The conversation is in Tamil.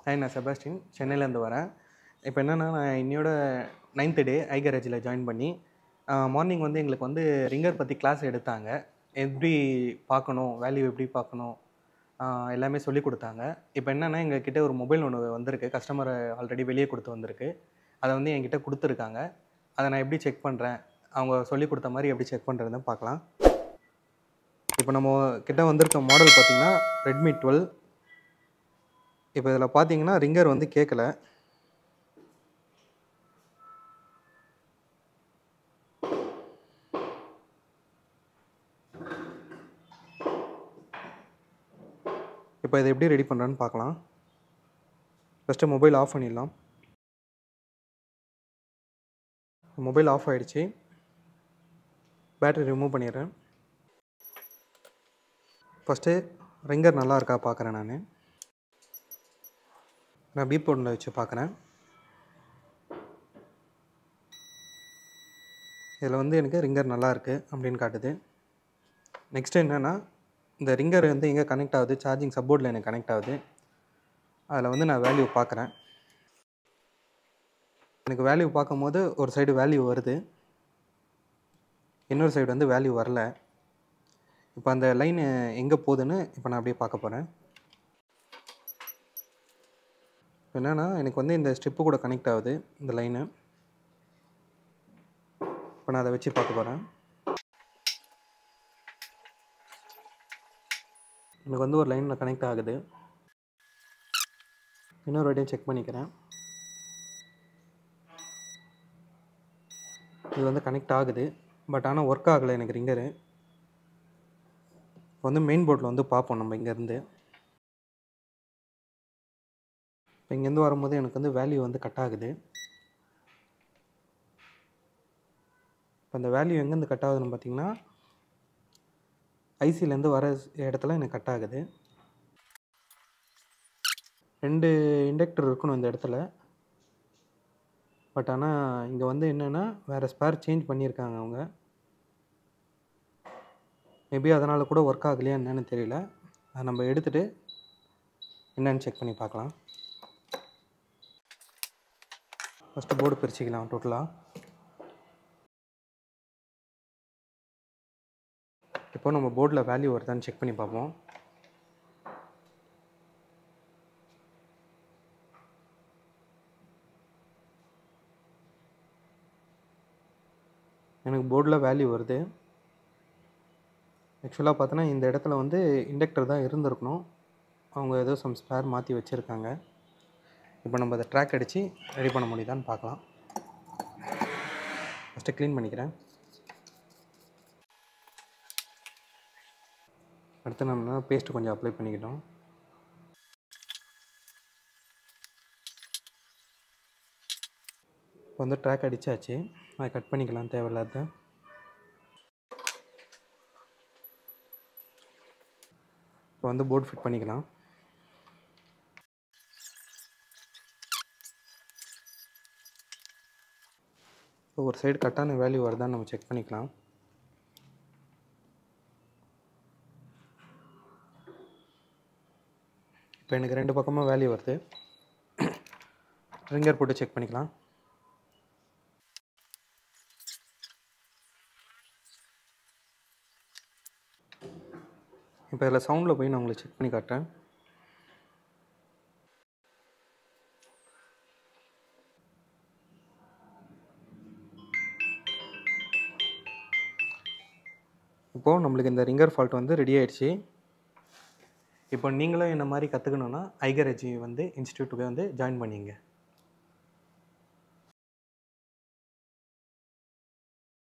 ஹாய், நான் செபாஸ்டின் சென்னையிலேருந்து வரேன். இப்போ என்னென்னா, நான் இன்னையோட 9th டே ஐகரேஜில் ஜாயின் பண்ணி மார்னிங் வந்து எங்களுக்கு வந்து ரிங்கர் பற்றி கிளாஸ் எடுத்தாங்க. எப்படி பார்க்கணும், வேல்யூ எப்படி பார்க்கணும், எல்லாமே சொல்லிக் கொடுத்தாங்க. இப்போ என்னென்னா, எங்ககிட்ட ஒரு மொபைல் ஒன்று வந்திருக்கு. கஸ்டமர் ஆல்ரெடி வெளியே கொடுத்து வந்திருக்கு. அதை வந்து என்கிட்ட கொடுத்துருக்காங்க. அதை நான் எப்படி செக் பண்ணுறேன், அவங்க சொல்லிக் கொடுத்த மாதிரி எப்படி செக் பண்ணுறதுன்னு பார்க்கலாம். இப்போ நம்ம கிட்ட வந்திருக்க மாடல் பார்த்திங்கன்னா ரெட்மி 12. இப்போ இதில் பார்த்தீங்கன்னா ரிங்கர் வந்து கேட்கல. இப்போ இதை எப்படி ரெடி பண்ணுறேன்னு பார்க்கலாம். ஃபஸ்ட்டு மொபைல் ஆஃப் பண்ணிடலாம். மொபைல் ஆஃப் ஆகிடுச்சு. பேட்டரி ரிமூவ் பண்ணிடுறேன். ஃபஸ்ட்டு ரிங்கர் நல்லா இருக்கா பார்க்குறேன். நான் பீப் போர்டில் வச்சு பார்க்குறேன். இதில் வந்து எனக்கு ரிங்கர் நல்லா இருக்குது அப்படின்னு காட்டுது. நெக்ஸ்ட்டு என்னென்னா, இந்த ரிங்கர் வந்து எங்கே கனெக்ட் ஆகுது, சார்ஜிங் சப்போர்ட்டில் எனக்கு கனெக்ட் ஆகுது. அதில் வந்து நான் வேல்யூ பார்க்குறேன். எனக்கு வேல்யூ பார்க்கும்போது ஒரு சைடு வேல்யூ வருது, இன்னொரு சைடு வந்து வேல்யூ வரல. இப்போ அந்த லைன் எங்கே போகுதுன்னு இப்போ நான் அப்படியே பார்க்க போகிறேன். என்னென்னா, எனக்கு வந்து இந்த ஸ்ட்ரிப்பு கூட கனெக்ட் ஆகுது இந்த லைனு. இப்போ நான் அதை வச்சு பார்க்க போகிறேன். எனக்கு வந்து ஒரு லைனில் கனெக்ட் ஆகுது. இன்னொரு வாட்டியும் செக் பண்ணிக்கிறேன். இது வந்து கனெக்ட் ஆகுது, பட் ஆனால் ஒர்க் ஆகலை எனக்கு ரிங்கரு. இப்போ வந்து மெயின் போர்டில் வந்து பார்ப்போம் நம்ம இங்கேருந்து. இப்போ இங்கேருந்து வரும்போது எனக்கு வந்து வேல்யூ வந்து கட் ஆகுது. இப்போ அந்த வேல்யூ எங்கேருந்து கட் ஆகுதுன்னு பார்த்தீங்கன்னா, ஐசிலேருந்து வர இடத்துல எனக்கு கட் ஆகுது. 2 இண்டக்டர் இருக்கணும் இந்த இடத்துல. பட் ஆனால் இங்கே வந்து என்னென்னா, வேறு ஸ்பேர் சேஞ்ச் பண்ணியிருக்காங்க அவங்க. மேபி அதனால் கூட ஒர்க் ஆகலையா என்னன்னு தெரியல. அதை நம்ம எடுத்துகிட்டு என்னென்னு செக் பண்ணி பார்க்கலாம். ஃபஸ்ட்டு போர்டு பிரிச்சுக்கலாம் டோட்டலாக. இப்போ நம்ம போர்டில் வேல்யூ வருதான்னு செக் பண்ணி பார்ப்போம். எனக்கு போர்டில் வேல்யூ வருது. ஆக்சுவலாக பார்த்தோன்னா இந்த இடத்துல வந்து இண்டக்டர் தான் இருந்திருக்கணும். அவங்க ஏதோ சம் ஸ்பேர் மாற்றி வச்சுருக்காங்க. இப்போ நம்ம அதை ட்ராக் அடித்து ரெடி பண்ண முடியுதான்னு பார்க்கலாம். ஃபஸ்ட்டு க்ளீன் பண்ணிக்கிறேன். அடுத்து நம்ம பேஸ்ட்டு கொஞ்சம் அப்ளை பண்ணிக்கிட்டோம். இப்போ வந்து ட்ராக் அடித்தாச்சு. அதை கட் பண்ணிக்கலாம் தேவையில்லாத. இப்போ வந்து போர்டு ஃபிட் பண்ணிக்கலாம். இப்போ ஒரு சைடு கட்டான வேல்யூ வருதான்னு நம்ம செக் பண்ணிக்கலாம். இப்போ எனக்கு 2 பக்கமும் வேல்யூ வருது. ரிங்கர் போட்டு செக் பண்ணிக்கலாம். இப்போ இதில் சவுண்டில் போய் நான் உங்களுக்கு செக் பண்ணி காட்டுறேன். இப்போது நம்மளுக்கு இந்த ரிங்கர் ஃபால்ட் வந்து ரெடி ஆகிடுச்சு. இப்போ நீங்களும் என்ன மாதிரி கற்றுக்கணுன்னா ஐகரேஜி வந்து இன்ஸ்டியூட்டுக்கு வந்து ஜாயின் பண்ணிங்க.